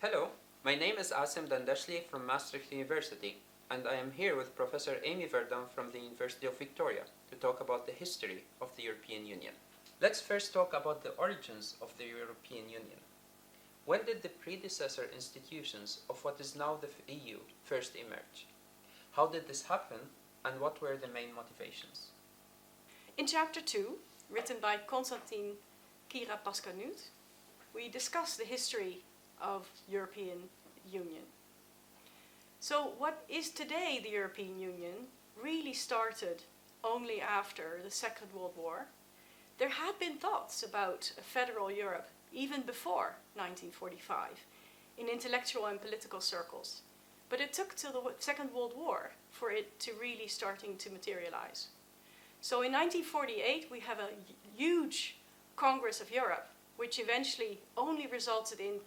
Hello, my name is Asim Dandashli from Maastricht University, and I am here with Professor Amy Verdun from the University of Victoria to talk about the history of the European Union. Let's first talk about the origins of the European Union. When did the predecessor institutions of what is now the EU first emerge? How did this happen, and what were the main motivations? In Chapter 2, written by Konstantin Kira-Paskanut, we discuss the history of European Union. So what is today the European Union really started only after the Second World War. There had been thoughts about a federal Europe even before 1945 in intellectual and political circles, but it took till the Second World War for it to really starting to materialize. So in 1948 we have a huge Congress of Europe, which eventually only resulted in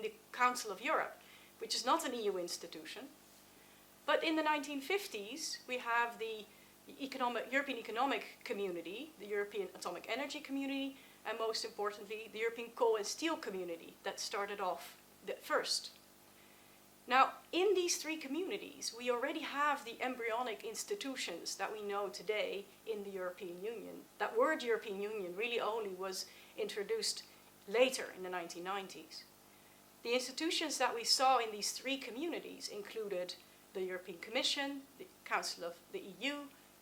the Council of Europe, which is not an EU institution. But in the 1950s, we have the European Economic Community, the European Atomic Energy Community, and most importantly, the European Coal and Steel Community that started off first. Now, in these three communities, we already have the embryonic institutions that we know today in the European Union. That word European Union really only was introduced later in the 1990s. The institutions that we saw in these three communities included the European Commission, the Council of the EU,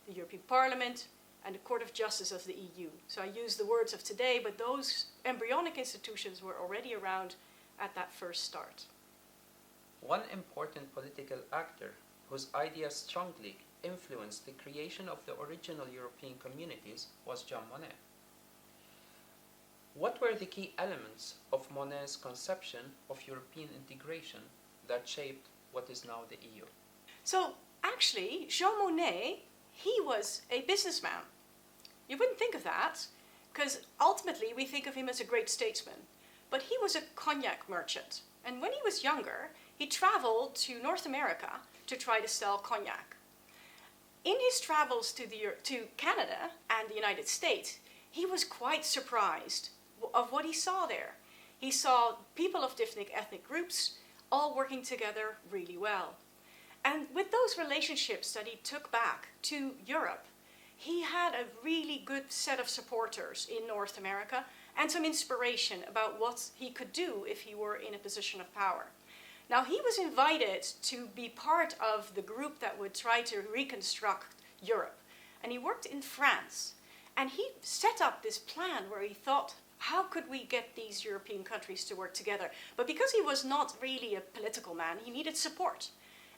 the European Parliament, and the Court of Justice of the EU. So I use the words of today, but those embryonic institutions were already around at that first start. One important political actor whose ideas strongly influenced the creation of the original European communities was Jean Monnet. What were the key elements of Monnet's conception of European integration that shaped what is now the EU? So actually, Jean Monnet, he was a businessman. You wouldn't think of that, because ultimately we think of him as a great statesman. But he was a cognac merchant. And when he was younger, he traveled to North America to try to sell cognac. In his travels to Canada and the United States, he was quite surprised of what he saw there. He saw people of different ethnic groups all working together really well. And with those relationships that he took back to Europe, he had a really good set of supporters in North America and some inspiration about what he could do if he were in a position of power. Now, he was invited to be part of the group that would try to reconstruct Europe. And he worked in France. And he set up this plan where he thought, how could we get these European countries to work together? But because he was not really a political man, he needed support.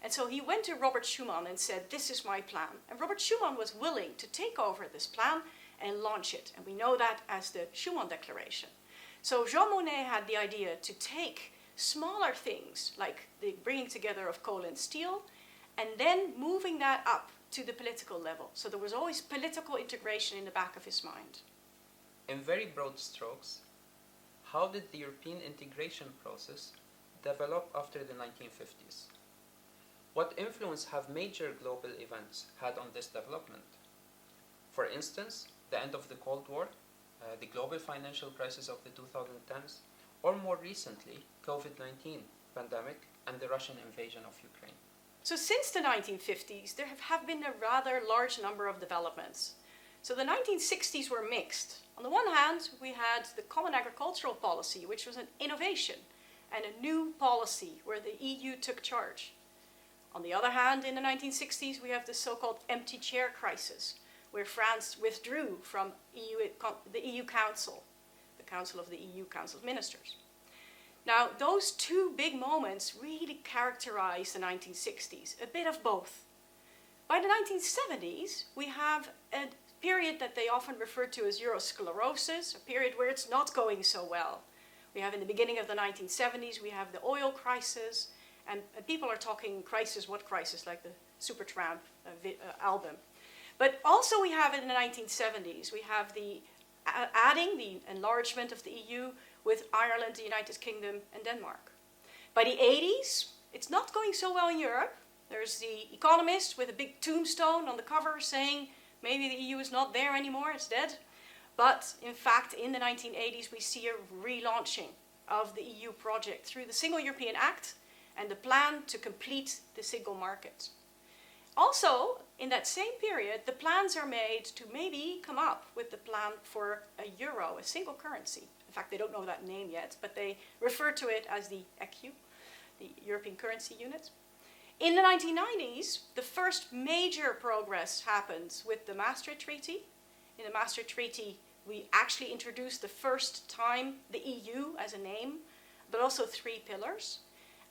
And so he went to Robert Schuman and said, this is my plan. And Robert Schuman was willing to take over this plan and launch it. And we know that as the Schuman Declaration. So Jean Monnet had the idea to take smaller things, like the bringing together of coal and steel, and then moving that up to the political level. So there was always political integration in the back of his mind. In very broad strokes, how did the European integration process develop after the 1950s? What influence have major global events had on this development? For instance, the end of the Cold War, the global financial crisis of the 2010s, or more recently, COVID-19 pandemic and the Russian invasion of Ukraine. So since the 1950s, there have been a rather large number of developments. So the 1960s were mixed. On the one hand, we had the Common Agricultural Policy, which was an innovation and a new policy where the EU took charge. On the other hand, in the 1960s, we have the so-called empty chair crisis, where France withdrew from the EU Council, the Council of the EU Council of Ministers. Now, those two big moments really characterized the 1960s, a bit of both. By the 1970s, we have a period that they often refer to as Eurosclerosis, a period where it's not going so well. We have in the beginning of the 1970s, we have the oil crisis, and people are talking crisis, what crisis, like the Supertramp album. But also we have in the 1970s, we have the adding the enlargement of the EU with Ireland, the United Kingdom, and Denmark. By the 80s, it's not going so well in Europe. There's the Economist with a big tombstone on the cover saying maybe the EU is not there anymore, it's dead. But in fact, in the 1980s, we see a relaunching of the EU project through the Single European Act and the plan to complete the single market. Also, in that same period, the plans are made to maybe come up with the plan for a euro, a single currency. In fact, they don't know that name yet, but they refer to it as the ECU, the European Currency Unit. In the 1990s, the first major progress happened with the Maastricht Treaty. In the Maastricht Treaty, we actually introduced the first time the EU as a name, but also 3 pillars.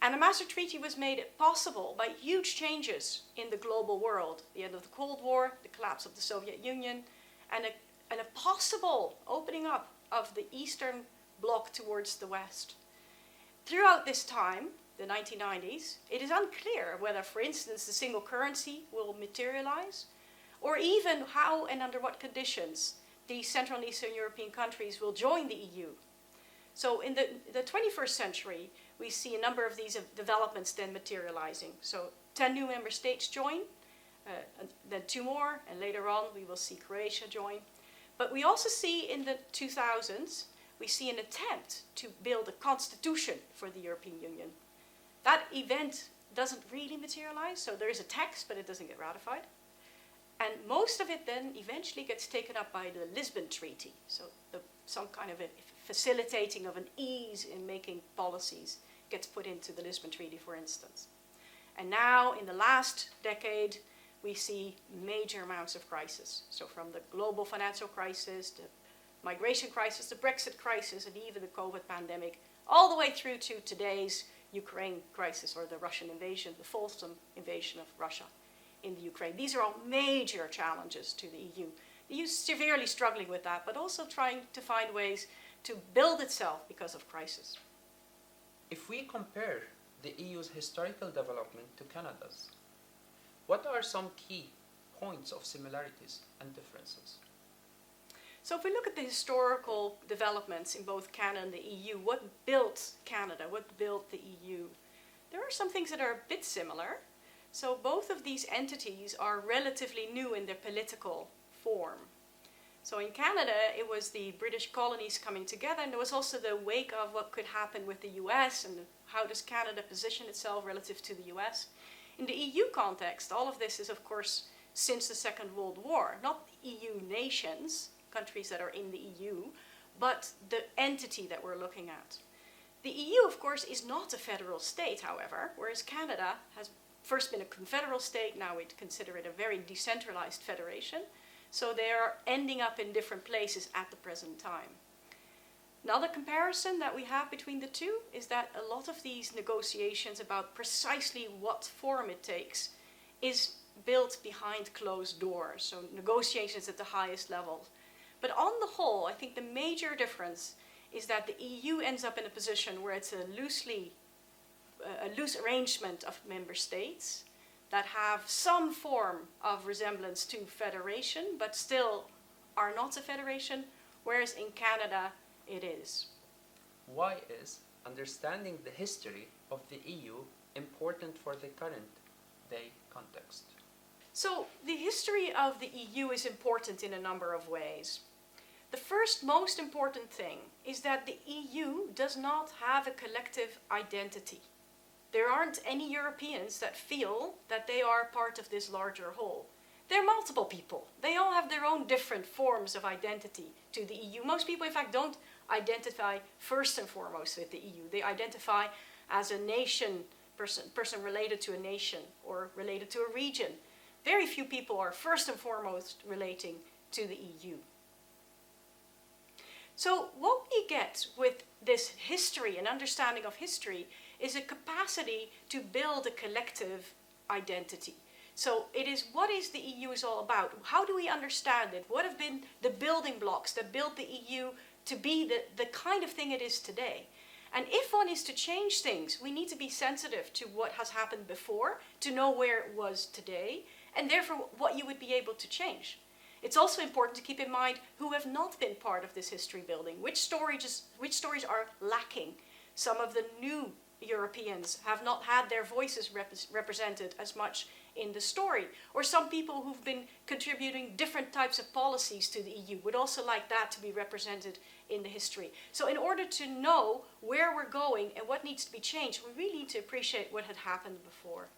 And the Maastricht Treaty was made possible by huge changes in the global world. The end of the Cold War, the collapse of the Soviet Union, and a possible opening up of the Eastern Bloc towards the West. Throughout this time, the 1990s, it is unclear whether, for instance, the single currency will materialize, or even how and under what conditions the Central and Eastern European countries will join the EU. So in the 21st century, we see a number of these developments then materializing. So 10 new member states join, then 2 more, and later on we will see Croatia join. But we also see in the 2000s, we see an attempt to build a constitution for the European Union. That event doesn't really materialize, so there is a text, but it doesn't get ratified. And most of it then eventually gets taken up by the Lisbon Treaty, so some kind of a facilitating of an ease in making policies gets put into the Lisbon Treaty, for instance. And now, in the last decade, we see major amounts of crisis. So from the global financial crisis, the migration crisis, the Brexit crisis, and even the COVID pandemic, all the way through to today's Ukraine crisis, or the Russian invasion, the fulsome invasion of Russia in the Ukraine. These are all major challenges to the EU. The EU is severely struggling with that, but also trying to find ways to build itself because of crisis. If we compare the EU's historical development to Canada's, what are some key points of similarities and differences? So if we look at the historical developments in both Canada and the EU, what built Canada, what built the EU? There are some things that are a bit similar. So both of these entities are relatively new in their political form. So in Canada, it was the British colonies coming together, and there was also the wake of what could happen with the US and how does Canada position itself relative to the US. In the EU context, all of this is, of course, since the Second World War, not EU nations, countries that are in the EU, but the entity that we're looking at. The EU, of course, is not a federal state, however, whereas Canada has first been a confederal state, now we'd consider it a very decentralized federation. So they are ending up in different places at the present time. Another comparison that we have between the two is that a lot of these negotiations about precisely what form it takes is built behind closed doors, so negotiations at the highest level. But on the whole, I think the major difference is that the EU ends up in a position where it's a loose arrangement of member states that have some form of resemblance to federation, but still are not a federation, whereas in Canada it is. Why is understanding the history of the EU important for the current day context? So the history of the EU is important in a number of ways. The first most important thing is that the EU does not have a collective identity. There aren't any Europeans that feel that they are part of this larger whole. There are multiple people. They all have their own different forms of identity to the EU. Most people, in fact, don't identify first and foremost with the EU. They identify as a nation, person related to a nation or related to a region. Very few people are first and foremost relating to the EU. So what we get with this history and understanding of history is a capacity to build a collective identity. So it is what is the EU is all about. How do we understand it? What have been the building blocks that built the EU to be the kind of thing it is today? And if one is to change things, we need to be sensitive to what has happened before, to know where it was today, and therefore what you would be able to change. It's also important to keep in mind who have not been part of this history building, which stories are lacking. Some of the new Europeans have not had their voices represented as much in the story. Or some people who've been contributing different types of policies to the EU would also like that to be represented in the history. So in order to know where we're going and what needs to be changed, we really need to appreciate what had happened before.